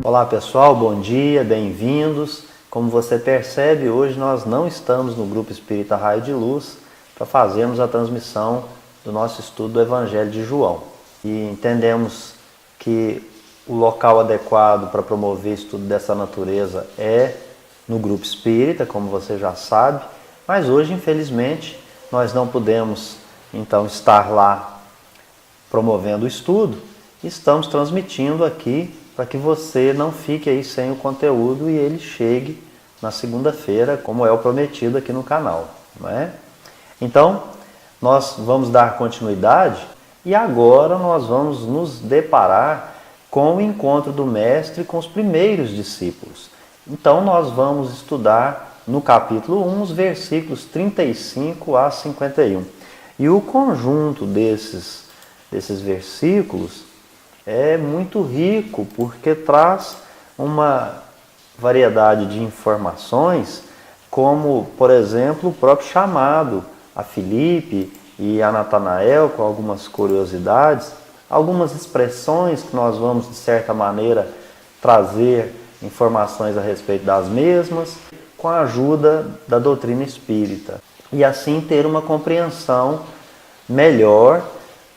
Olá pessoal, bom dia, bem-vindos. Como você percebe, hoje nós não estamos no Grupo Espírita Raio de Luz para fazermos a transmissão do nosso estudo do Evangelho de João. E entendemos que o local adequado para promover estudo dessa natureza é no Grupo Espírita, como você já sabe, mas hoje, infelizmente, nós não pudemos então estar lá promovendo o estudo. Estamos transmitindo aqui para que você não fique aí sem o conteúdo e ele chegue na segunda-feira, como é o prometido aqui no canal, não é? Então, nós vamos dar continuidade e agora nós vamos nos deparar com o encontro do Mestre com os primeiros discípulos. Então, nós vamos estudar no capítulo 1, os versículos 35 a 51. E o conjunto desses versículos é muito rico, porque traz uma variedade de informações, como, por exemplo, o próprio chamado a Filipe e a Natanael, com algumas curiosidades, algumas expressões que nós vamos, de certa maneira, trazer informações a respeito das mesmas, com a ajuda da doutrina espírita. E assim ter uma compreensão melhor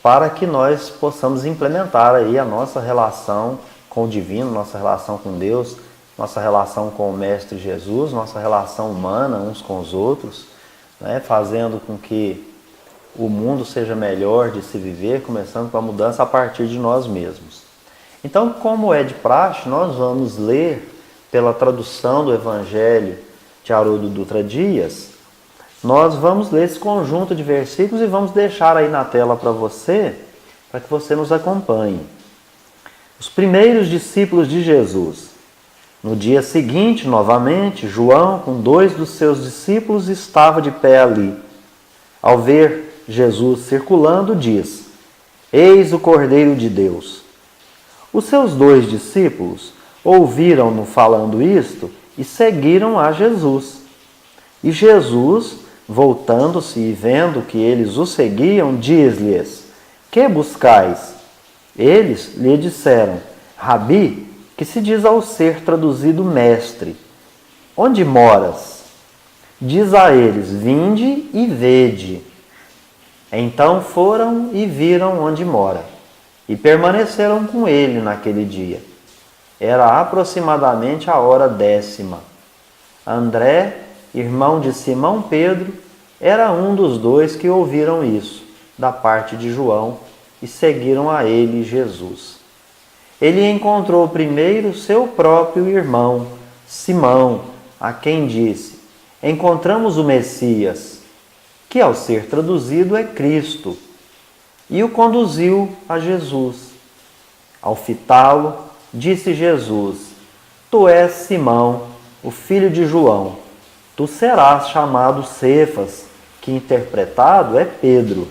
para que nós possamos implementar aí a nossa relação com o divino, nossa relação com Deus, nossa relação com o Mestre Jesus, nossa relação humana uns com os outros, né? Fazendo com que o mundo seja melhor de se viver, começando com a mudança a partir de nós mesmos. Então, como é de praxe, nós vamos ler pela tradução do Evangelho de Haroldo Dutra Dias. Nós vamos ler esse conjunto de versículos e vamos deixar aí na tela para que você nos acompanhe. Os primeiros discípulos de Jesus. No dia seguinte, novamente, João, com 2 dos seus discípulos, estava de pé ali. Ao ver Jesus circulando, diz: Eis o Cordeiro de Deus. Os seus 2 discípulos ouviram-no falando isto e seguiram a Jesus. E Jesus, voltando-se e vendo que eles o seguiam, diz-lhes: Que buscais? Eles lhe disseram: Rabi, que se diz ao ser traduzido mestre, onde moras? Diz a eles: Vinde e vede. Então foram e viram onde mora, e permaneceram com ele naquele dia. Era aproximadamente a hora 10ª. André, irmão de Simão Pedro, era um dos 2 que ouviram isso, da parte de João, e seguiram a ele Jesus. Ele encontrou primeiro seu próprio irmão, Simão, a quem disse: Encontramos o Messias, que ao ser traduzido é Cristo, e o conduziu a Jesus. Ao fitá-lo, disse Jesus: Tu és Simão, o filho de João. Tu serás chamado Cefas, que interpretado é Pedro.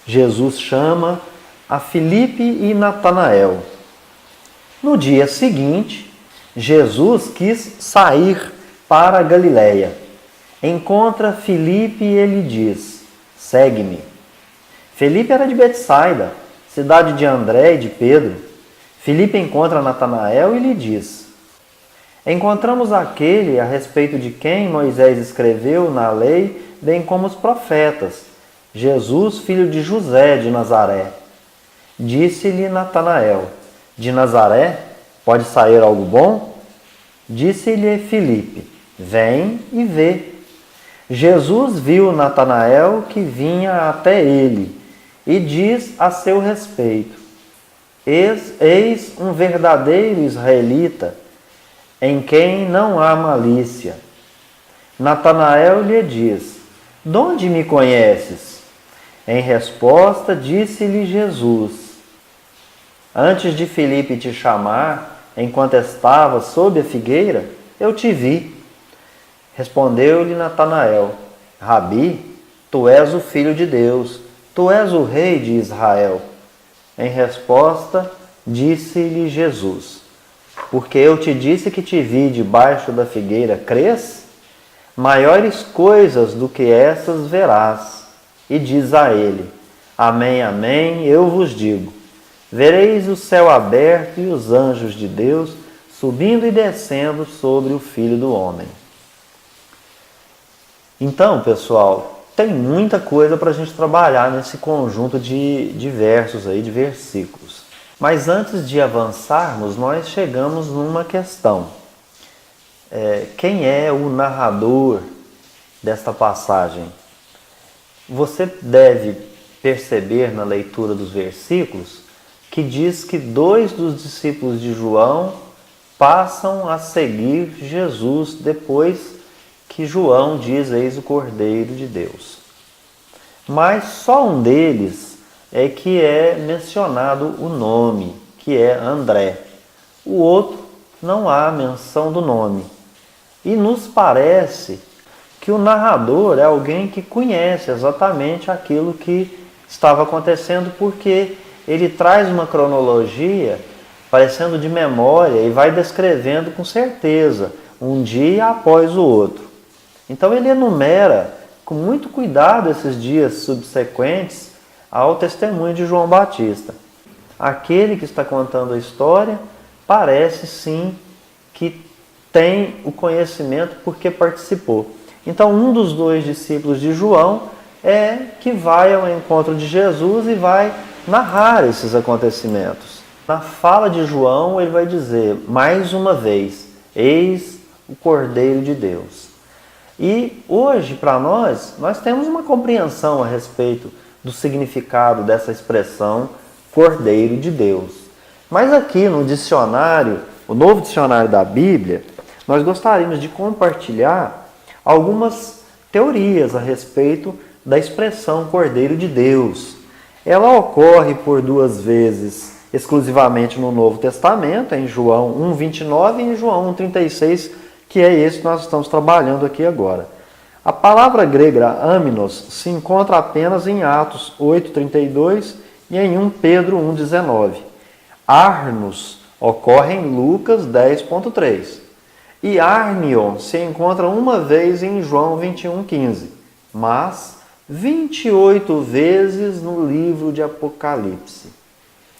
Jesus chama a Filipe e Natanael. No dia seguinte, Jesus quis sair para a Galiléia. Encontra Filipe e ele diz: Segue-me. Filipe era de Betsaida, cidade de André e de Pedro. Filipe encontra Natanael e lhe diz: Encontramos aquele a respeito de quem Moisés escreveu na lei, bem como os profetas, Jesus, filho de José de Nazaré. Disse-lhe Natanael: De Nazaré pode sair algo bom? Disse-lhe Filipe: Vem e vê. Jesus viu Natanael que vinha até ele e diz a seu respeito: Eis um verdadeiro israelita, em quem não há malícia. Natanael lhe diz: De onde me conheces? Em resposta, disse-lhe Jesus: Antes de Filipe te chamar, enquanto estavas sob a figueira, eu te vi. Respondeu-lhe Natanael: Rabi, tu és o Filho de Deus, tu és o Rei de Israel. Em resposta, disse-lhe Jesus: Porque eu te disse que te vi debaixo da figueira, crês? Maiores coisas do que essas verás. E diz a ele: Amém, amém, eu vos digo, Vereis o céu aberto e os anjos de Deus subindo e descendo sobre o Filho do Homem. Então, pessoal, tem muita coisa para a gente trabalhar nesse conjunto de versos aí, de versículos. Mas antes de avançarmos, nós chegamos numa questão. Quem é o narrador desta passagem? Você deve perceber na leitura dos versículos que diz que 2 dos discípulos de João passam a seguir Jesus depois que João diz: eis o Cordeiro de Deus. Mas só um deles é que é mencionado o nome, que é André. O outro não há menção do nome. E nos parece que o narrador é alguém que conhece exatamente aquilo que estava acontecendo, porque ele traz uma cronologia parecendo de memória e vai descrevendo com certeza, um dia após o outro. Então ele enumera com muito cuidado esses dias subsequentes ao testemunho de João Batista. Aquele que está contando a história parece sim que tem o conhecimento porque participou. Então um dos 2 discípulos de João é que vai ao encontro de Jesus e vai narrar esses acontecimentos. Na fala de João ele vai dizer mais uma vez: eis o Cordeiro de Deus. E hoje, para nós temos uma compreensão a respeito do significado dessa expressão Cordeiro de Deus. Mas aqui no dicionário, o Novo Dicionário da Bíblia, nós gostaríamos de compartilhar algumas teorias a respeito da expressão Cordeiro de Deus. Ela ocorre por 2 vezes exclusivamente no Novo Testamento, em João 1,29 e em João 1,36, que é esse que nós estamos trabalhando aqui agora. A palavra grega aminos se encontra apenas em Atos 8,32 e em 1 Pedro 1,19. Arnos ocorre em Lucas 10,3. E arnion se encontra uma vez em João 21,15, mas 28 vezes no livro de Apocalipse.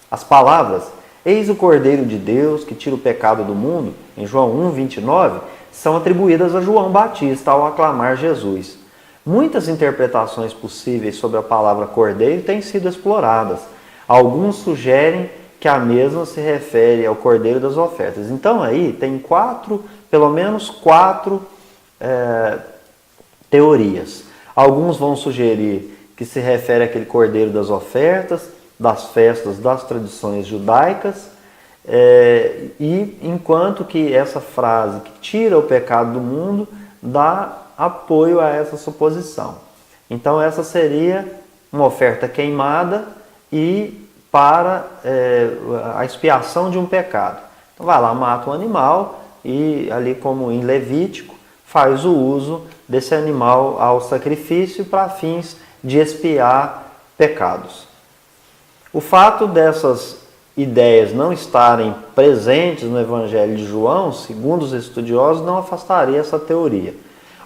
As palavras eis o Cordeiro de Deus que tira o pecado do mundo, em João 1,29, são atribuídas a João Batista ao aclamar Jesus. Muitas interpretações possíveis sobre a palavra Cordeiro têm sido exploradas. Alguns sugerem que a mesma se refere ao Cordeiro das ofertas. Então aí tem pelo menos quatro teorias. Alguns vão sugerir que se refere àquele Cordeiro das ofertas, das festas, das tradições judaicas, e enquanto que essa frase que tira o pecado do mundo dá apoio a essa suposição. Então essa seria uma oferta queimada e para a expiação de um pecado. Então vai lá, mata um animal e ali como em Levítico faz o uso desse animal ao sacrifício para fins de expiar pecados. O fato dessas ideias não estarem presentes no Evangelho de João, segundo os estudiosos, não afastaria essa teoria.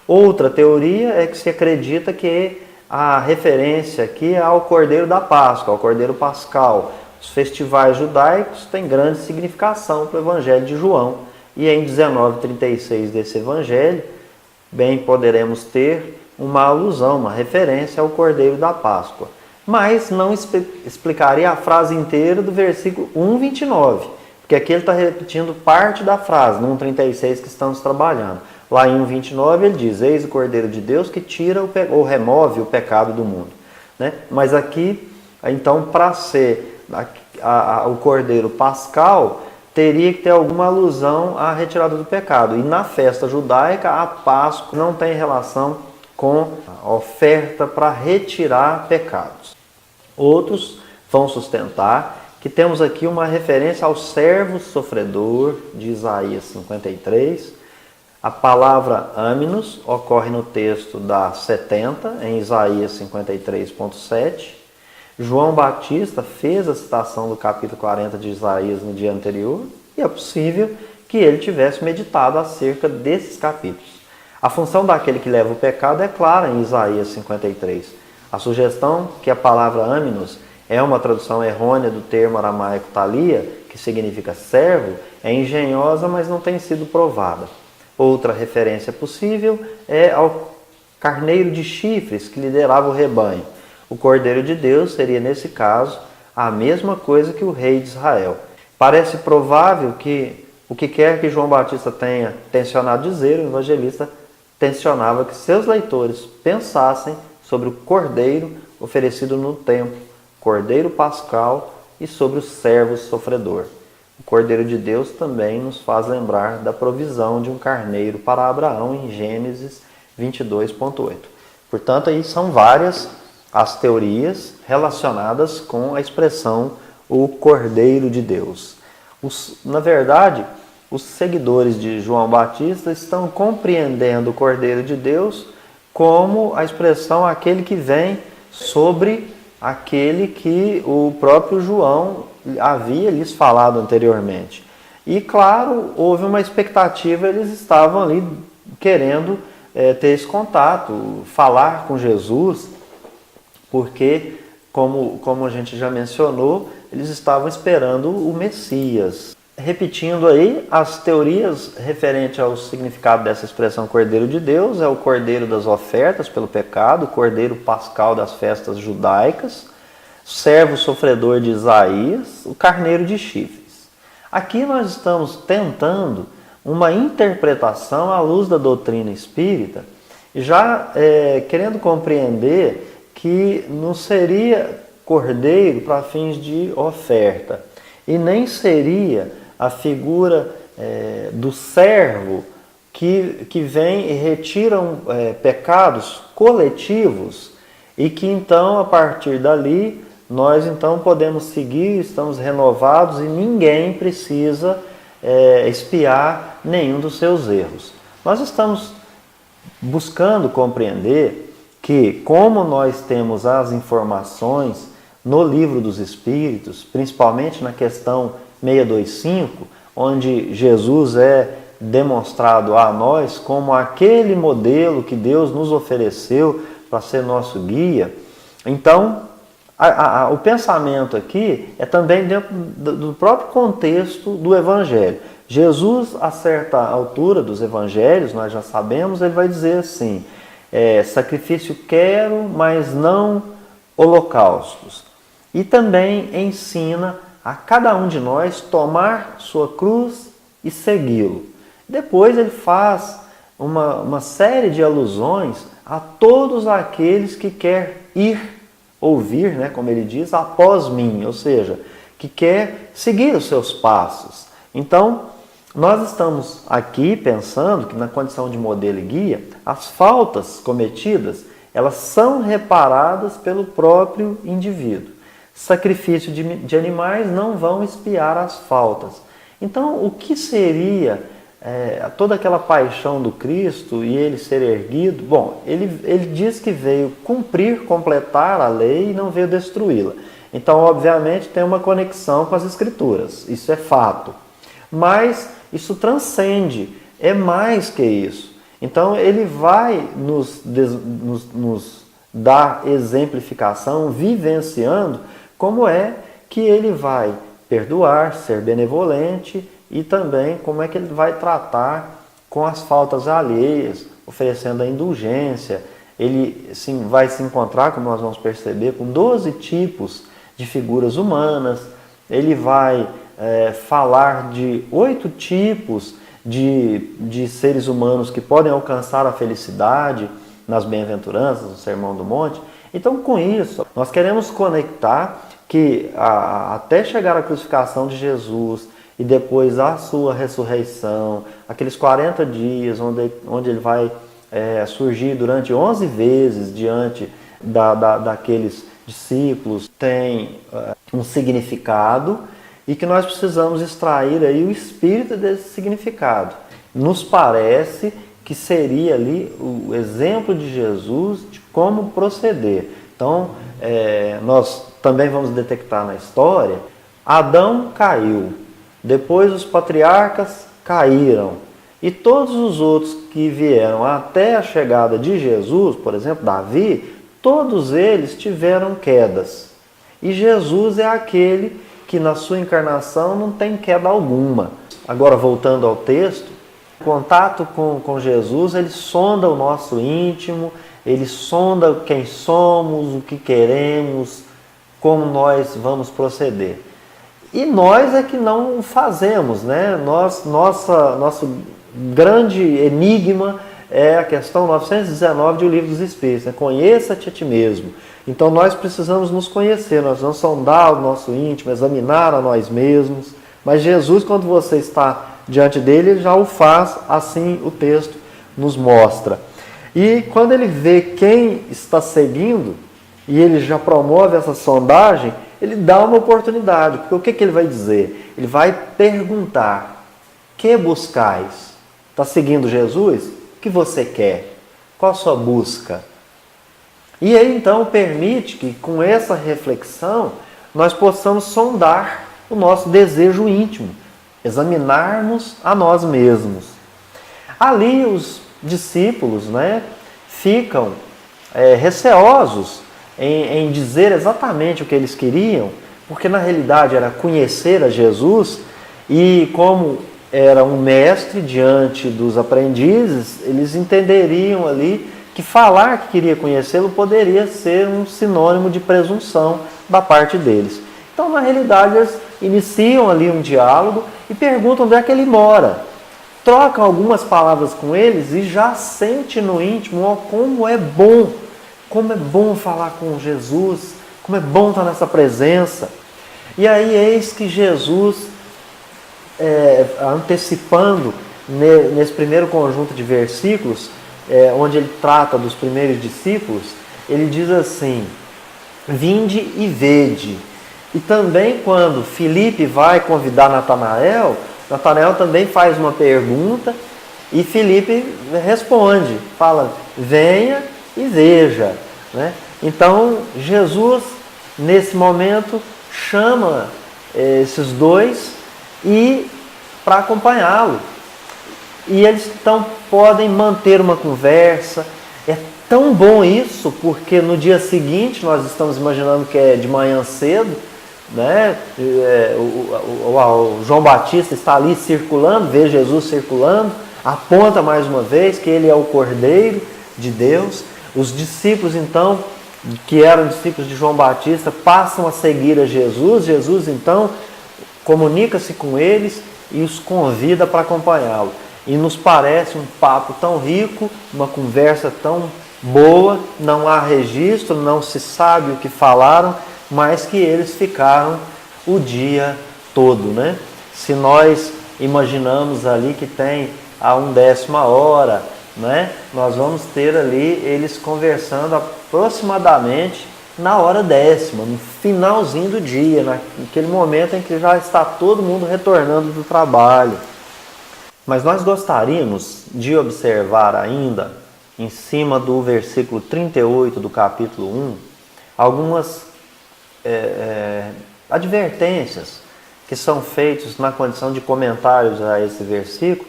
Outra teoria é que se acredita que a referência aqui é ao Cordeiro da Páscoa, ao Cordeiro Pascal. Os festivais judaicos têm grande significação para o Evangelho de João. E em 19:36 desse Evangelho, bem poderemos ter uma alusão, uma referência ao Cordeiro da Páscoa. Mas não explicaria a frase inteira do versículo 1:29, porque aqui ele está repetindo parte da frase, no 1:36 que estamos trabalhando. Lá em 1:29 ele diz, eis o Cordeiro de Deus que tira ou remove o pecado do mundo. Né? Mas aqui, então, para ser o Cordeiro Pascal, teria que ter alguma alusão à retirada do pecado. E na festa judaica, a Páscoa não tem relação com a oferta para retirar pecados. Outros vão sustentar que temos aqui uma referência ao servo sofredor de Isaías 53. A palavra aminos ocorre no texto da 70, em Isaías 53.7. João Batista fez a citação do capítulo 40 de Isaías no dia anterior e é possível que ele tivesse meditado acerca desses capítulos. A função daquele que leva o pecado é clara em Isaías 53. A sugestão que a palavra aminos é uma tradução errônea do termo aramaico talia, que significa servo, é engenhosa, mas não tem sido provada. Outra referência possível é ao carneiro de chifres que liderava o rebanho. O Cordeiro de Deus seria, nesse caso, a mesma coisa que o rei de Israel. Parece provável que o que quer que João Batista tenha tencionado dizer, o evangelista tensionava que seus leitores pensassem sobre o Cordeiro oferecido no templo, Cordeiro Pascal, e sobre o servo sofredor. O Cordeiro de Deus também nos faz lembrar da provisão de um carneiro para Abraão em Gênesis 22,8. Portanto, aí são várias as teorias relacionadas com a expressão o Cordeiro de Deus. Na verdade, os seguidores de João Batista estão compreendendo o Cordeiro de Deus como a expressão aquele que vem sobre aquele que o próprio João havia lhes falado anteriormente. E claro, houve uma expectativa, eles estavam ali querendo ter esse contato, falar com Jesus, porque, como a gente já mencionou, eles estavam esperando o Messias. Repetindo aí, as teorias referentes ao significado dessa expressão Cordeiro de Deus é o Cordeiro das ofertas pelo pecado, o Cordeiro Pascal das festas judaicas, servo sofredor de Isaías, o carneiro de chifres. Aqui nós estamos tentando uma interpretação à luz da doutrina espírita, já querendo compreender que não seria cordeiro para fins de oferta, e nem seria a figura do servo que vem e retira pecados coletivos e que então, a partir dali, nós então podemos seguir, estamos renovados e ninguém precisa expiar nenhum dos seus erros. Nós estamos buscando compreender que, como nós temos as informações no Livro dos Espíritos, principalmente na questão 625, onde Jesus é demonstrado a nós como aquele modelo que Deus nos ofereceu para ser nosso guia. Então, o pensamento aqui é também dentro do próprio contexto do Evangelho. Jesus, a certa altura dos Evangelhos, nós já sabemos, ele vai dizer assim, sacrifício quero, mas não holocaustos. E também ensina a cada um de nós tomar sua cruz e segui-lo. Depois ele faz uma série de alusões a todos aqueles que quer ouvir, né, como ele diz, após mim, ou seja, que quer seguir os seus passos. Então, nós estamos aqui pensando que na condição de modelo e guia, as faltas cometidas, elas são reparadas pelo próprio indivíduo. Sacrifício de animais não vão expiar as faltas. Então, o que seria toda aquela paixão do Cristo e ele ser erguido? Bom, ele diz que veio cumprir, completar a lei e não veio destruí-la. Então, obviamente, tem uma conexão com as Escrituras, isso é fato. Mas isso transcende, é mais que isso. Então, ele vai nos dar exemplificação, vivenciando como é que ele vai perdoar, ser benevolente e também como é que ele vai tratar com as faltas alheias, oferecendo a indulgência. Ele sim, vai se encontrar, como nós vamos perceber, com 12 tipos de figuras humanas. Ele vai falar de 8 tipos de seres humanos que podem alcançar a felicidade nas bem-aventuranças, no Sermão do Monte. Então, com isso, nós queremos conectar que até chegar à crucificação de Jesus e depois a sua ressurreição, aqueles 40 dias onde ele vai surgir durante 11 vezes diante daqueles discípulos, tem um significado e que nós precisamos extrair aí o espírito desse significado. Nos parece que seria ali o exemplo de Jesus de como proceder. Então, nós também vamos detectar na história, Adão caiu, depois os patriarcas caíram, e todos os outros que vieram até a chegada de Jesus, por exemplo, Davi, todos eles tiveram quedas. E Jesus é aquele que na sua encarnação não tem queda alguma. Agora, voltando ao texto, o contato com Jesus, ele sonda o nosso íntimo, ele sonda quem somos, o que queremos, como nós vamos proceder. E nós é que não fazemos, né? Nosso grande enigma é a questão 919 do Livro dos Espíritos, né? Conheça-te a ti mesmo. Então nós precisamos nos conhecer, nós vamos sondar o nosso íntimo, examinar a nós mesmos. Mas Jesus, quando você está diante dele, ele já o faz, assim o texto nos mostra. E quando ele vê quem está seguindo, e ele já promove essa sondagem, ele dá uma oportunidade. Porque o que ele vai dizer? Ele vai perguntar: que buscais? Está seguindo Jesus? O que você quer? Qual a sua busca? E aí então permite que com essa reflexão nós possamos sondar o nosso desejo íntimo, examinarmos a nós mesmos. Ali os discípulos, né, ficam receosos em dizer exatamente o que eles queriam, porque na realidade era conhecer a Jesus, e como era um mestre diante dos aprendizes, eles entenderiam ali que falar que queria conhecê-lo poderia ser um sinônimo de presunção da parte deles. Então, na realidade, eles iniciam ali um diálogo e perguntam onde é que ele mora. Trocam algumas palavras com eles e já sente no íntimo como é bom falar com Jesus, como é bom estar nessa presença. E aí eis que Jesus, antecipando nesse primeiro conjunto de versículos, onde ele trata dos primeiros discípulos, ele diz assim: vinde e vede. E também quando Filipe vai convidar Natanael, Natanael também faz uma pergunta e Filipe responde, fala: venha e veja. Né? Então Jesus, nesse momento, chama esses dois para acompanhá-lo. E eles então podem manter uma conversa. É tão bom isso, porque no dia seguinte, nós estamos imaginando que é de manhã cedo, né? O João Batista está ali circulando, vê Jesus circulando, aponta mais uma vez que ele é o Cordeiro de Deus. Os discípulos então, que eram discípulos de João Batista, passam a seguir a Jesus. Jesus então comunica-se com eles e os convida para acompanhá-lo. E nos parece um papo tão rico, uma conversa tão boa, não há registro, não se sabe o que falaram, mas que eles ficaram o dia todo, né? Se nós imaginamos ali que tem a 1/10 hora, né? Nós vamos ter ali eles conversando aproximadamente na hora 10ª, no finalzinho do dia, naquele momento em que já está todo mundo retornando do trabalho. Mas nós gostaríamos de observar ainda, em cima do versículo 38 do capítulo 1, algumas advertências que são feitas na condição de comentários a esse versículo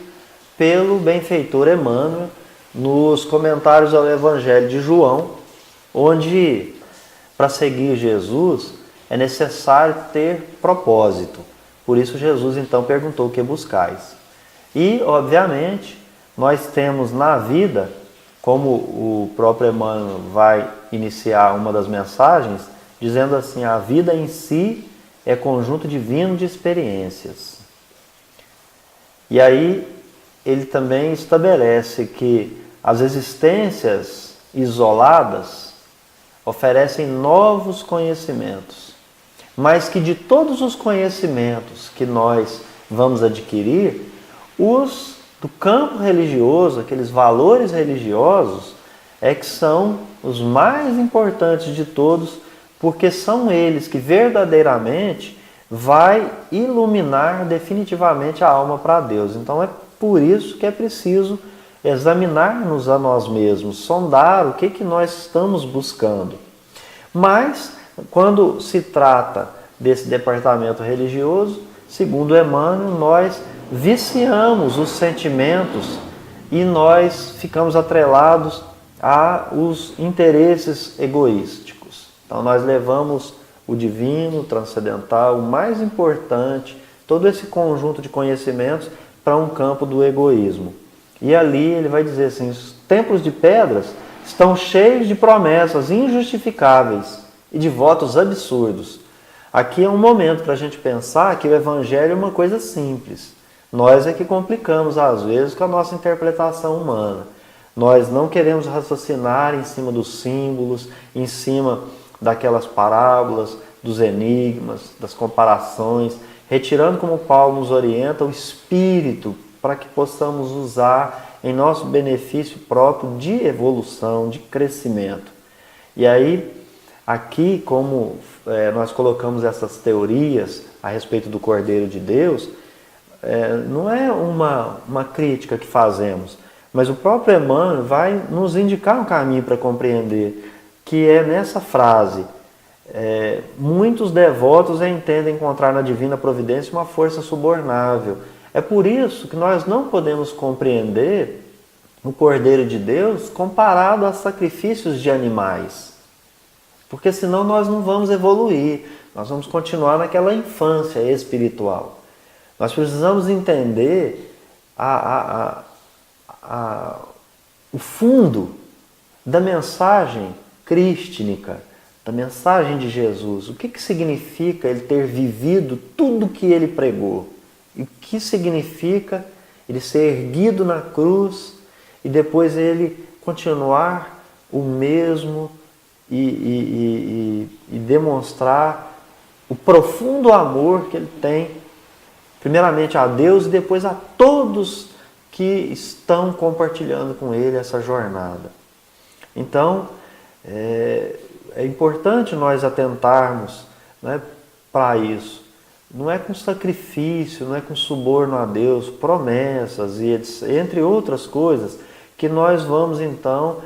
pelo benfeitor Emmanuel nos comentários ao Evangelho de João, onde para seguir Jesus é necessário ter propósito. Por isso Jesus então perguntou: o que buscais? E, obviamente, nós temos na vida, como o próprio Emmanuel vai iniciar uma das mensagens, dizendo assim: a vida em si é conjunto divino de experiências. E aí ele também estabelece que as existências isoladas oferecem novos conhecimentos, mas que de todos os conhecimentos que nós vamos adquirir, os do campo religioso, aqueles valores religiosos, é que são os mais importantes de todos, porque são eles que verdadeiramente vai iluminar definitivamente a alma para Deus. Então é por isso que é preciso examinar-nos a nós mesmos, sondar o que nós estamos buscando. Mas, quando se trata desse departamento religioso, segundo Emmanuel, nós viciamos os sentimentos e nós ficamos atrelados aos interesses egoísticos. Então nós levamos o divino, o transcendental, o mais importante, todo esse conjunto de conhecimentos para um campo do egoísmo. E ali ele vai dizer assim, os templos de pedras estão cheios de promessas injustificáveis e de votos absurdos. Aqui é um momento para a gente pensar que o Evangelho é uma coisa simples. Nós é que complicamos, às vezes, com a nossa interpretação humana. Nós não queremos raciocinar em cima dos símbolos, em cima daquelas parábolas, dos enigmas, das comparações, retirando, como Paulo nos orienta, o espírito para que possamos usar em nosso benefício próprio de evolução, de crescimento. E aí, aqui, como nós colocamos essas teorias a respeito do Cordeiro de Deus, não é uma crítica que fazemos, mas o próprio Emmanuel vai nos indicar um caminho para compreender, que é nessa frase, muitos devotos entendem encontrar na divina providência uma força subornável. É por isso que nós não podemos compreender o Cordeiro de Deus comparado a sacrifícios de animais. Porque senão nós não vamos evoluir, nós vamos continuar naquela infância espiritual. Nós precisamos entender o fundo da mensagem crística, da mensagem de Jesus. O que significa ele ter vivido tudo que ele pregou? E o que significa ele ser erguido na cruz e depois ele continuar o mesmo e demonstrar o profundo amor que ele tem, primeiramente a Deus e depois a todos que estão compartilhando com ele essa jornada. Então, é importante nós atentarmos, né, para isso. Não é com sacrifício, não é com suborno a Deus, promessas e entre outras coisas, que nós vamos então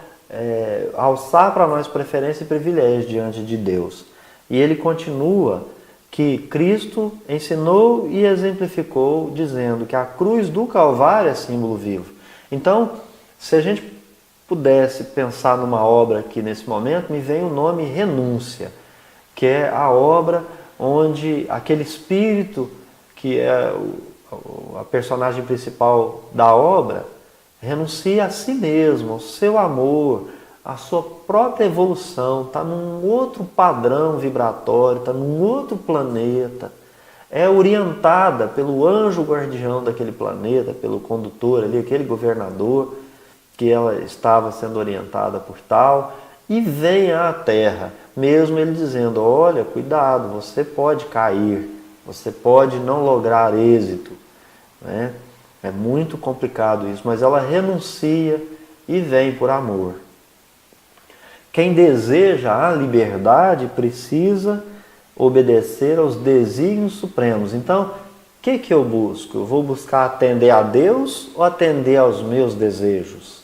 alçar para nós preferência e privilégio diante de Deus. E ele continua que Cristo ensinou e exemplificou, dizendo que a cruz do Calvário é símbolo vivo. Então, se a gente pudesse pensar numa obra aqui nesse momento, me vem o nome Renúncia, que é a obra onde aquele espírito, que é a personagem principal da obra, renuncia a si mesmo, ao seu amor, à sua própria evolução, está num outro padrão vibratório, está num outro planeta, é orientada pelo anjo guardião daquele planeta, pelo condutor ali, aquele governador, que ela estava sendo orientada por tal, e vem à Terra, mesmo ele dizendo, olha, cuidado, você pode cair, você pode não lograr êxito, né? É muito complicado isso, mas ela renuncia e vem por amor. Quem deseja a liberdade precisa obedecer aos desígnios supremos. Então, o que eu busco? Eu vou buscar atender a Deus ou atender aos meus desejos?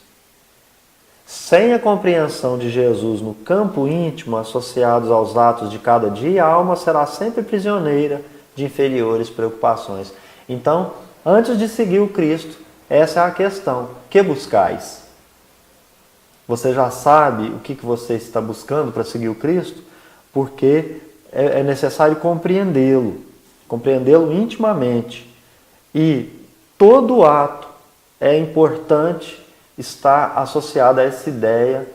Sem a compreensão de Jesus no campo íntimo, associados aos atos de cada dia, a alma será sempre prisioneira de inferiores preocupações. Então, antes de seguir o Cristo, essa é a questão. Que buscais? Você já sabe o que você está buscando para seguir o Cristo? Porque é necessário compreendê-lo intimamente. E todo ato é importante estar associado a essa ideia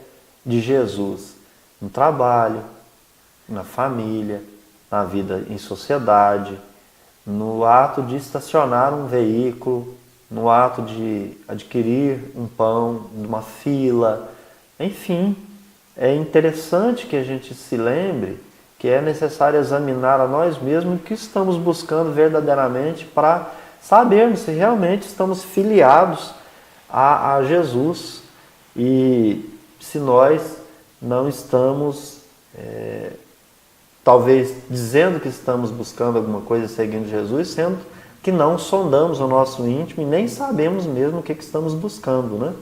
de Jesus. No trabalho, na família, na vida em sociedade, no ato de estacionar um veículo, no ato de adquirir um pão, numa fila, enfim, é interessante que a gente se lembre que é necessário examinar a nós mesmos o que estamos buscando verdadeiramente para sabermos se realmente estamos filiados a Jesus e se nós não estamos, talvez, dizendo que estamos buscando alguma coisa seguindo Jesus, sendo que não sondamos o nosso íntimo e nem sabemos mesmo o que estamos buscando, né?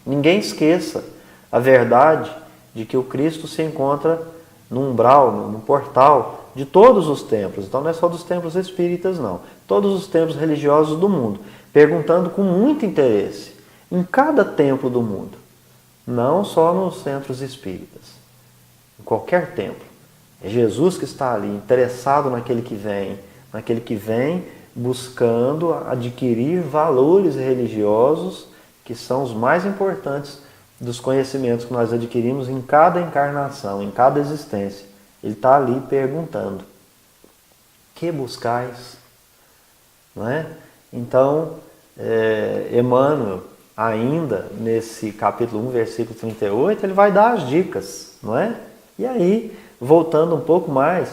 Ninguém esqueça a verdade de que o Cristo se encontra no umbral, no portal de todos os templos. Então não é só dos templos espíritas, não. Todos os templos religiosos do mundo, perguntando com muito interesse em cada templo do mundo, não só nos centros espíritas, em qualquer templo. É Jesus que está ali, interessado naquele que vem buscando adquirir valores religiosos que são os mais importantes dos conhecimentos que nós adquirimos em cada encarnação, em cada existência. Ele está ali perguntando: que buscais? Não é? Então, Emmanuel, ainda nesse capítulo 1, versículo 38, ele vai dar as dicas, não é? E aí, voltando um pouco mais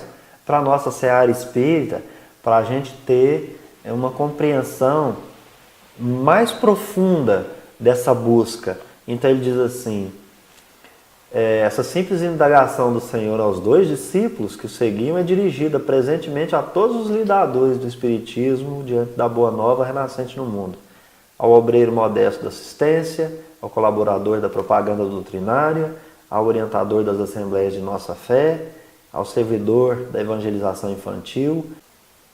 para a nossa seara espírita, para a gente ter uma compreensão mais profunda dessa busca. Então ele diz assim: essa simples indagação do Senhor aos 2 discípulos que o seguiam é dirigida presentemente a todos os lidadores do Espiritismo diante da Boa Nova renascente no mundo, ao obreiro modesto da assistência, ao colaborador da propaganda doutrinária, ao orientador das assembleias de nossa fé, ao servidor da evangelização infantil.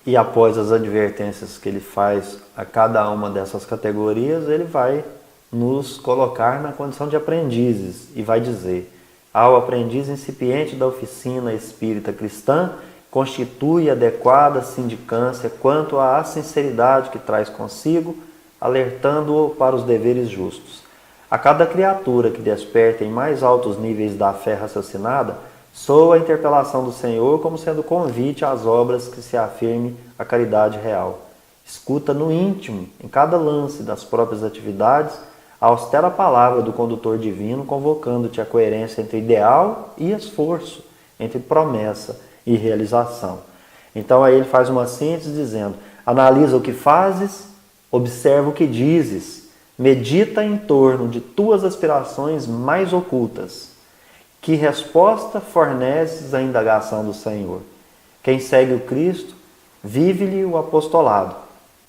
E após as advertências que ele faz a cada uma dessas categorias, ele vai nos colocar na condição de aprendizes e vai dizer: ao aprendiz incipiente da oficina espírita cristã, constitui adequada sindicância quanto à sinceridade que traz consigo, alertando-o para os deveres justos. A cada criatura que desperta em mais altos níveis da fé raciocinada, soa a interpelação do Senhor como sendo convite às obras que se afirme a caridade real. Escuta no íntimo, em cada lance das próprias atividades, a austera palavra do condutor divino, convocando-te à coerência entre ideal e esforço, entre promessa e realização. Então aí ele faz uma síntese dizendo: analisa o que fazes, observa o que dizes, medita em torno de tuas aspirações mais ocultas. Que resposta forneces à indagação do Senhor? Quem segue o Cristo, vive-lhe o apostolado.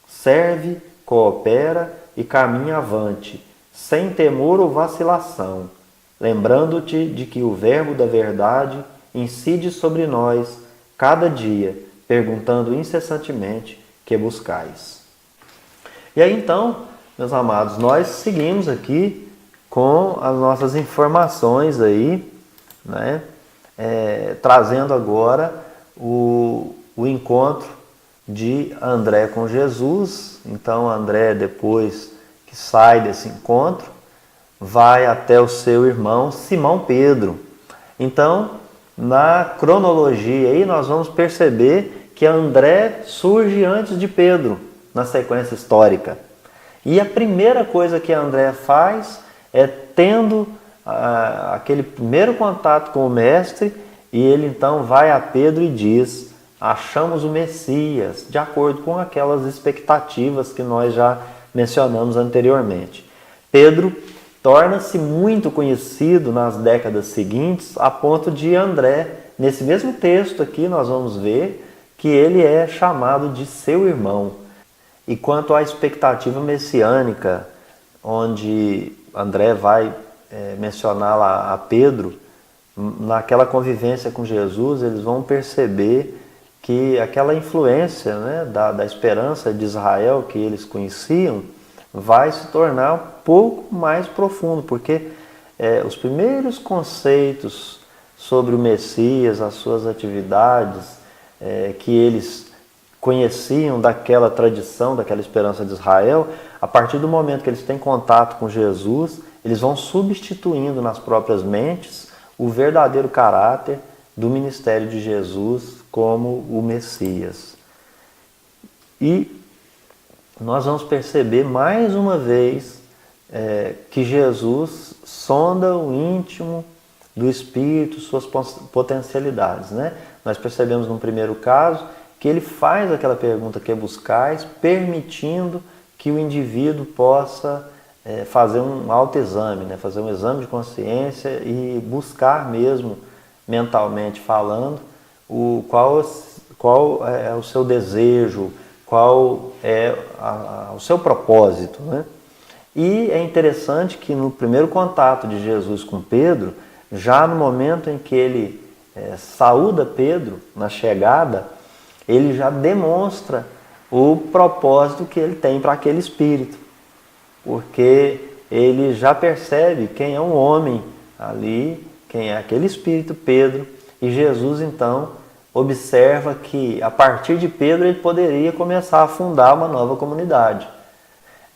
Serve, coopera e caminha avante, sem temor ou vacilação, lembrando-te de que o Verbo da verdade incide sobre nós cada dia, perguntando incessantemente: que buscais? E aí então, meus amados, nós seguimos aqui com as nossas informações aí, né? Trazendo agora o encontro de André com Jesus. Então André, depois que sai desse encontro, vai até o seu irmão Simão Pedro. Então, na cronologia aí, nós vamos perceber que André surge antes de Pedro, na sequência histórica. E a primeira coisa que André faz é, tendo aquele primeiro contato com o Mestre, e ele então vai a Pedro e diz: achamos o Messias, de acordo com aquelas expectativas que nós já mencionamos anteriormente. Pedro torna-se muito conhecido nas décadas seguintes, a ponto de André, nesse mesmo texto aqui, nós vamos ver que ele é chamado de seu irmão. E quanto à expectativa messiânica, onde André vai mencionar lá a Pedro, naquela convivência com Jesus, eles vão perceber que aquela influência, né, da esperança de Israel que eles conheciam vai se tornar um pouco mais profundo, porque os primeiros conceitos sobre o Messias, as suas atividades, que eles conheciam daquela tradição, daquela esperança de Israel, a partir do momento que eles têm contato com Jesus, eles vão substituindo nas próprias mentes o verdadeiro caráter do ministério de Jesus como o Messias. E nós vamos perceber mais uma vez que Jesus sonda o íntimo do Espírito, suas potencialidades, né? Nós percebemos no primeiro caso que ele faz aquela pergunta: que buscais, permitindo que o indivíduo possa fazer um autoexame, né? Fazer um exame de consciência e buscar mesmo, mentalmente falando, qual é o seu desejo, qual é o seu propósito, né? E é interessante que no primeiro contato de Jesus com Pedro, já no momento em que ele saúda Pedro na chegada, ele já demonstra o propósito que ele tem para aquele espírito, porque ele já percebe quem é um homem ali, quem é aquele espírito Pedro, E Jesus então observa que a partir de Pedro ele poderia começar a fundar uma nova comunidade.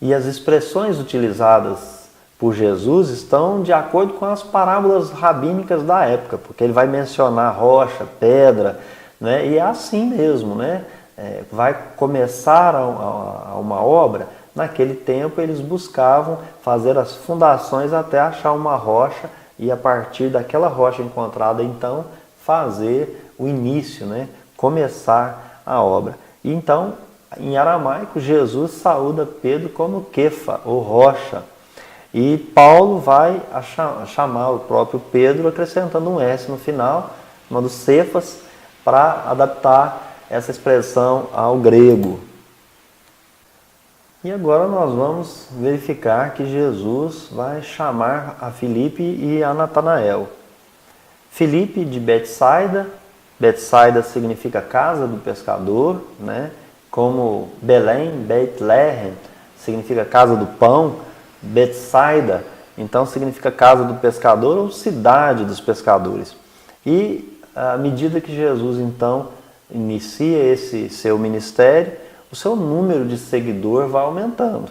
E as expressões utilizadas por Jesus estão de acordo com as parábolas rabínicas da época, porque ele vai mencionar rocha, pedra, né? E é assim mesmo, né? Vai começar uma obra. Naquele tempo eles buscavam fazer as fundações até achar uma rocha e a partir daquela rocha encontrada então fazer o início, né? Começar a obra. E então, em aramaico, Jesus saúda Pedro como Kefa, ou rocha. E Paulo vai chamar o próprio Pedro acrescentando um S no final, chamando Cefas, para adaptar essa expressão ao grego. E agora nós vamos verificar que Jesus vai chamar a Filipe e a Natanael. Filipe de Betsaida, Betsaida significa casa do pescador, né? Como Belém, Beit-Lehem, significa casa do pão, Betsaida, então significa casa do pescador ou cidade dos pescadores. E à medida que Jesus então inicia esse seu ministério, o seu número de seguidor vai aumentando.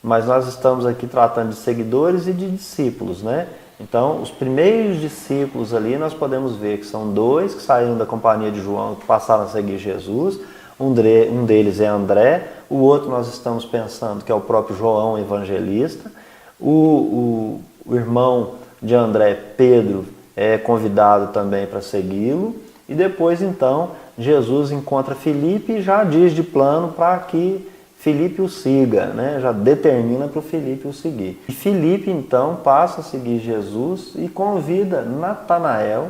Mas nós estamos aqui tratando de seguidores e de discípulos, né? Então, os primeiros discípulos ali nós podemos ver que são 2 que saíram da companhia de João, que passaram a seguir Jesus. Um deles é André, o outro nós estamos pensando que é o próprio João Evangelista. O irmão de André, Pedro, é convidado também para segui-lo. E depois, então, Jesus encontra Filipe e já diz de plano para que Filipe o siga, né? Já determina para o Filipe o seguir. E Filipe, então, passa a seguir Jesus e convida Natanael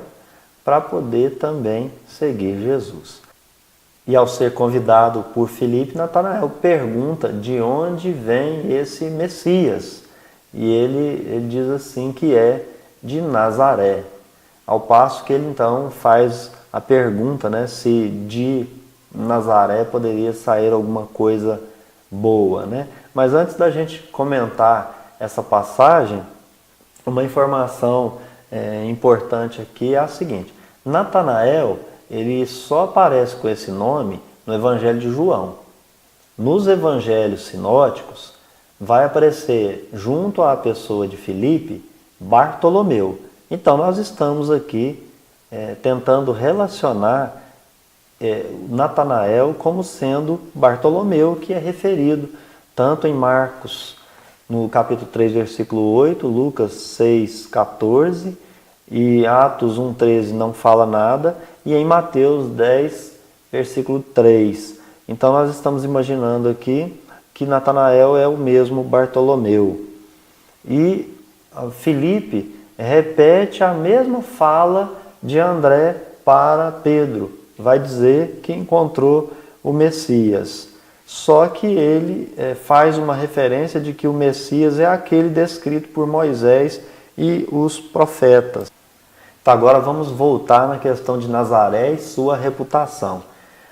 para poder também seguir Jesus. E ao ser convidado por Filipe, Natanael pergunta de onde vem esse Messias. E ele diz assim que é de Nazaré. Ao passo que ele então faz a pergunta, né, se de Nazaré poderia sair alguma coisa boa, né? Mas antes da gente comentar essa passagem, uma informação importante aqui é a seguinte: Natanael, ele só aparece com esse nome no Evangelho de João. Nos evangelhos sinóticos, vai aparecer junto à pessoa de Filipe, Bartolomeu. Então nós estamos aqui tentando relacionar Natanael como sendo Bartolomeu, que é referido tanto em Marcos, no capítulo 3, versículo 8, Lucas 6, 14, e Atos 1, 13 não fala nada, e em Mateus 10, versículo 3. Então nós estamos imaginando aqui que Natanael é o mesmo Bartolomeu. E Filipe repete a mesma fala de André para Pedro. Vai dizer que encontrou o Messias. Só que ele faz uma referência de que o Messias é aquele descrito por Moisés e os profetas. Então agora vamos voltar na questão de Nazaré e sua reputação.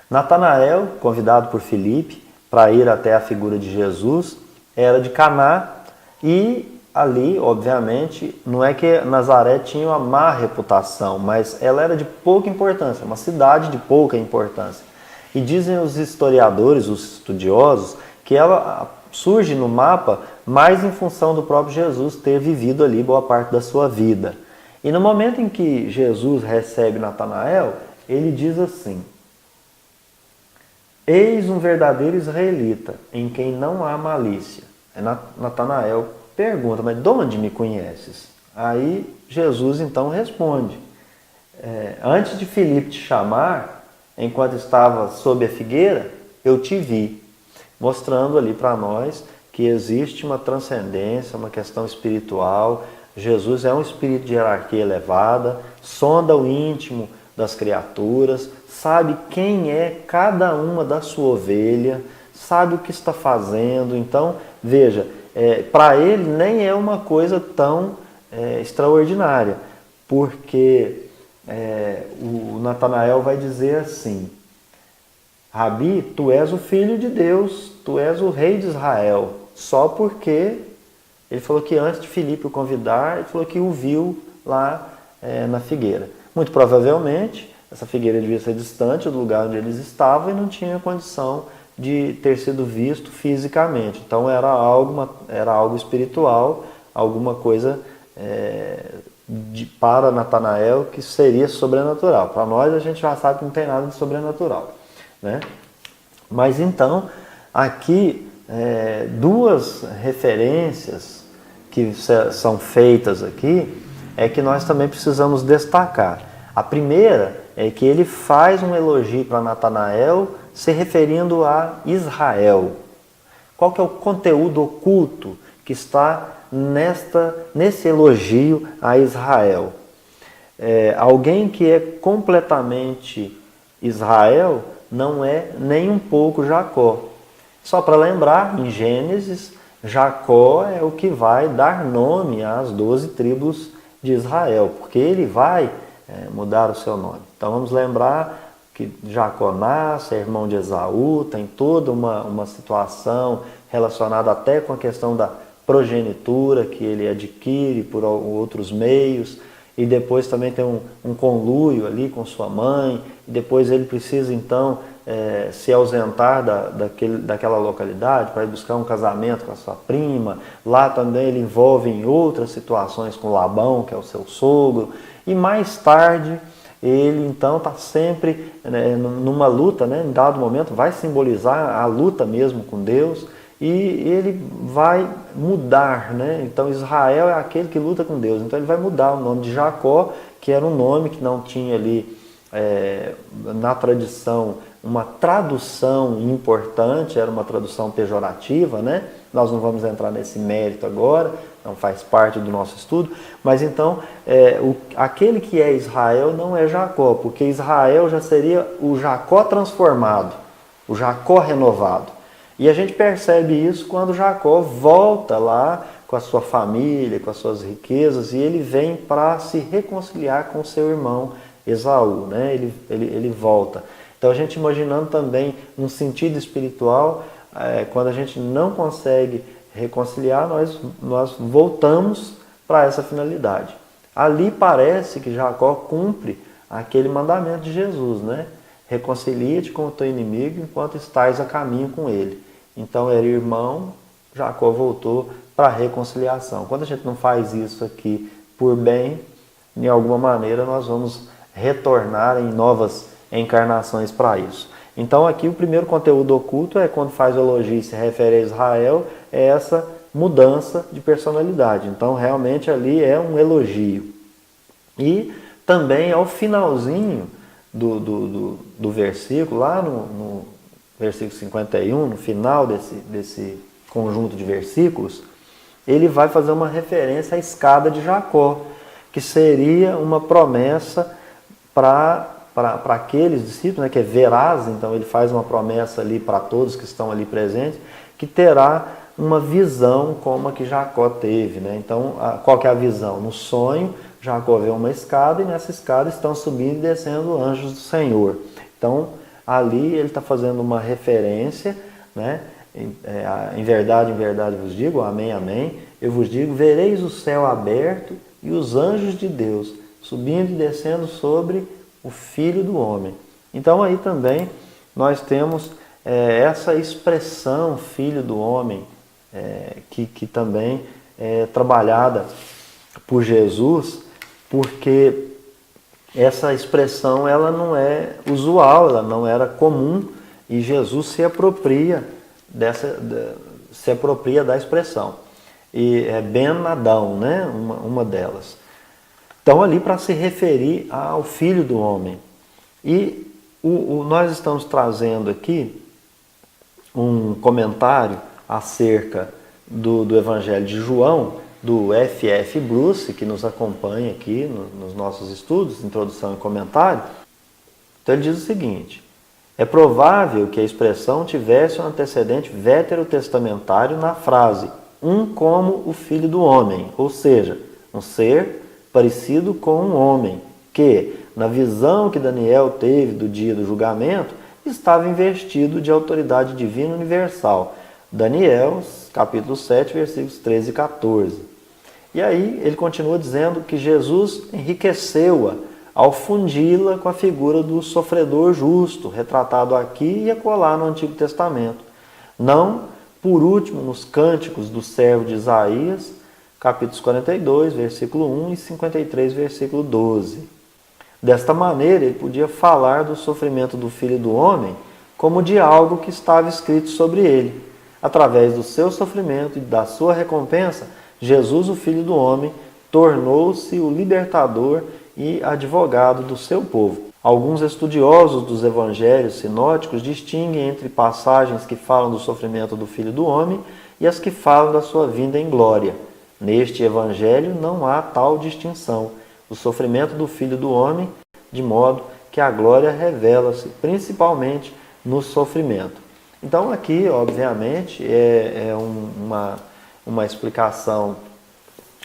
Natanael, convidado por Filipe para ir até a figura de Jesus, era de Caná e ali, obviamente, não é que Nazaré tinha uma má reputação, mas ela era de pouca importância, uma cidade de pouca importância. E dizem os historiadores, os estudiosos, que ela surge no mapa mais em função do próprio Jesus ter vivido ali boa parte da sua vida. E no momento em que Jesus recebe Natanael, ele diz assim: eis um verdadeiro israelita, em quem não há malícia. Natanael pergunta, mas de onde me conheces? Aí Jesus então responde: antes de Filipe te chamar, enquanto estava sob a figueira, eu te vi. Mostrando ali para nós que existe uma transcendência, uma questão espiritual. Jesus é um espírito de hierarquia elevada, sonda o íntimo das criaturas, sabe quem é cada uma da sua ovelha, sabe o que está fazendo. Então, veja, para ele nem é uma coisa tão extraordinária, porque o Natanael vai dizer assim: Rabi, tu és o Filho de Deus, tu és o Rei de Israel. Só porque ele falou que antes de Filipe o convidar, ele falou que o viu lá na figueira. Muito provavelmente, essa figueira devia ser distante do lugar onde eles estavam e não tinha condição de ter sido visto fisicamente. Então era algo espiritual, alguma coisa para Natanael que seria sobrenatural. Para nós a gente já sabe que não tem nada de sobrenatural, né? Mas então, aqui, duas referências que são feitas aqui, é que nós também precisamos destacar. A primeira é que ele faz um elogio para Natanael se referindo a Israel. Qual que é o conteúdo oculto que está nesse elogio a Israel? Alguém que é completamente Israel não é nem um pouco Jacó. Só para lembrar, em Gênesis, Jacó é o que vai dar nome às 12 tribos de Israel, porque ele vai mudar o seu nome. Então vamos lembrar que Jacó nasce, é irmão de Esaú, tem toda uma situação relacionada até com a questão da progenitura que ele adquire por outros meios, e depois também tem um conluio ali com sua mãe, e depois ele precisa então se ausentar daquela localidade para ir buscar um casamento com a sua prima. Lá também ele envolve em outras situações com Labão, que é o seu sogro, e mais tarde ele então está sempre numa luta, né? Em dado momento vai simbolizar a luta mesmo com Deus, e ele vai mudar, né? Então Israel é aquele que luta com Deus, então ele vai mudar o nome de Jacó, que era um nome que não tinha ali na tradição uma tradução importante, era uma tradução pejorativa, né? Nós não vamos entrar nesse mérito agora, não faz parte do nosso estudo, mas então aquele que é Israel não é Jacó, porque Israel já seria o Jacó transformado, o Jacó renovado. E a gente percebe isso quando Jacó volta lá com a sua família, com as suas riquezas, e ele vem para se reconciliar com seu irmão Esaú, né? Ele volta. Então a gente imaginando também um sentido espiritual, quando a gente não consegue reconciliar, nós voltamos para essa finalidade. Ali parece que Jacó cumpre aquele mandamento de Jesus, né? Reconcilia-te com o teu inimigo enquanto estás a caminho com ele. Então era irmão, Jacó voltou para a reconciliação. Quando a gente não faz isso aqui por bem, de alguma maneira nós vamos retornar em novas encarnações para isso. Então aqui o primeiro conteúdo oculto é quando faz o elogio e se refere a Israel, é essa mudança de personalidade. Então realmente ali é um elogio. E também ao finalzinho do versículo, lá no versículo 51, no final desse conjunto de versículos, ele vai fazer uma referência à escada de Jacó, que seria uma promessa para aqueles discípulos, né, que é veraz. Então ele faz uma promessa ali para todos que estão ali presentes, que terá uma visão como a que Jacó teve, né? Então, qual que é a visão? No sonho, Jacó vê uma escada e nessa escada estão subindo e descendo anjos do Senhor. Então, ali ele está fazendo uma referência, né? Em verdade vos digo, amém, amém, eu vos digo, vereis o céu aberto e os anjos de Deus subindo e descendo sobre o Filho do Homem. Então aí também nós temos essa expressão Filho do Homem, que também é trabalhada por Jesus, porque essa expressão ela não é usual, ela não era comum, e Jesus se apropria da expressão. E é Ben Adão, né? uma delas. Então ali para se referir ao Filho do Homem. E nós estamos trazendo aqui um comentário acerca do Evangelho de João, do F.F. Bruce, que nos acompanha aqui nos nossos estudos, introdução e comentário. Então ele diz o seguinte: é provável que a expressão tivesse um antecedente veterotestamentário na frase um como o Filho do Homem, ou seja, um ser parecido com um homem, que, na visão que Daniel teve do dia do julgamento, estava investido de autoridade divina universal. Daniel, capítulo 7, versículos 13 e 14. E aí ele continua dizendo que Jesus enriqueceu-a ao fundi-la com a figura do sofredor justo, retratado aqui e acolá no Antigo Testamento. Não, por último, nos cânticos do servo de Isaías, capítulos 42, versículo 1 e 53, versículo 12. Desta maneira, ele podia falar do sofrimento do Filho do Homem como de algo que estava escrito sobre ele. Através do seu sofrimento e da sua recompensa, Jesus, o Filho do Homem, tornou-se o libertador e advogado do seu povo. Alguns estudiosos dos evangelhos sinóticos distinguem entre passagens que falam do sofrimento do Filho do Homem e as que falam da sua vinda em glória. Neste evangelho não há tal distinção. O sofrimento do Filho do Homem, de modo que a glória revela-se principalmente no sofrimento. Então aqui, obviamente, é uma explicação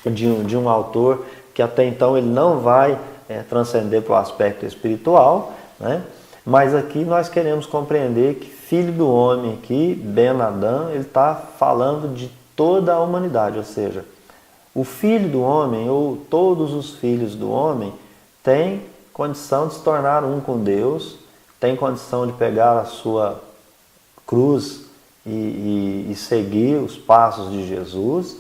de um autor que até então ele não vai transcender para o aspecto espiritual, né? Mas aqui nós queremos compreender que Filho do Homem aqui, Ben Adam, ele está falando de toda a humanidade, ou seja, o Filho do Homem, ou todos os filhos do homem, têm condição de se tornar um com Deus, tem condição de pegar a sua cruz e seguir os passos de Jesus.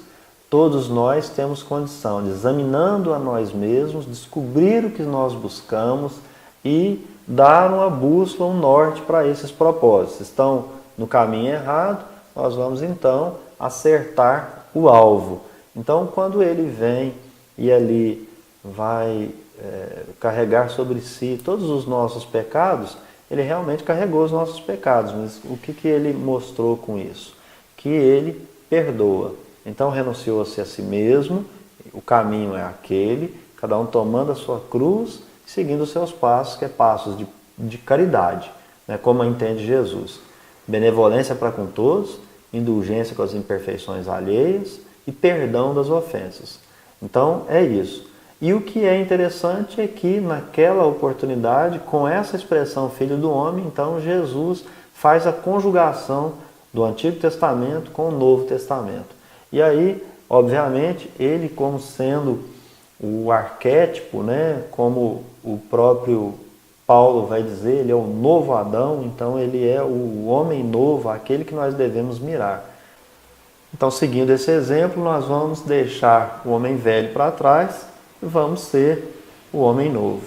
Todos nós temos condição de, examinando a nós mesmos, descobrir o que nós buscamos e dar uma bússola, um norte para esses propósitos. Estão no caminho errado, nós vamos então acertar o alvo. Então, quando ele vem e ali vai carregar sobre si todos os nossos pecados, ele realmente carregou os nossos pecados. Mas o que ele mostrou com isso? Que ele perdoa. Então, renunciou-se a si mesmo, o caminho é aquele, cada um tomando a sua cruz e seguindo os seus passos, que é passos de caridade, né, como entende Jesus. Benevolência para com todos, indulgência com as imperfeições alheias e perdão das ofensas. Então, é isso. E o que é interessante é que, naquela oportunidade, com essa expressão Filho do Homem, então Jesus faz a conjugação do Antigo Testamento com o Novo Testamento. E aí, obviamente, ele como sendo o arquétipo, né, como o próprio Paulo vai dizer, ele é o novo Adão, então ele é o homem novo, aquele que nós devemos mirar. Então, seguindo esse exemplo, nós vamos deixar o homem velho para trás e vamos ser o homem novo.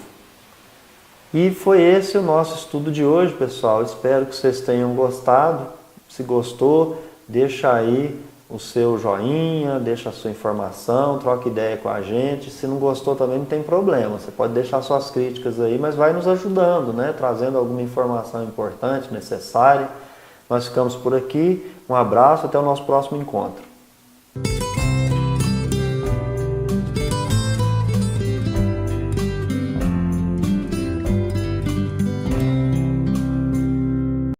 E foi esse o nosso estudo de hoje, pessoal. Espero que vocês tenham gostado. Se gostou, deixa aí o seu joinha, deixa a sua informação, troca ideia com a gente. Se não gostou também não tem problema, você pode deixar suas críticas aí, mas vai nos ajudando, né? Trazendo alguma informação importante, necessária. Nós ficamos por aqui, um abraço, até o nosso próximo encontro.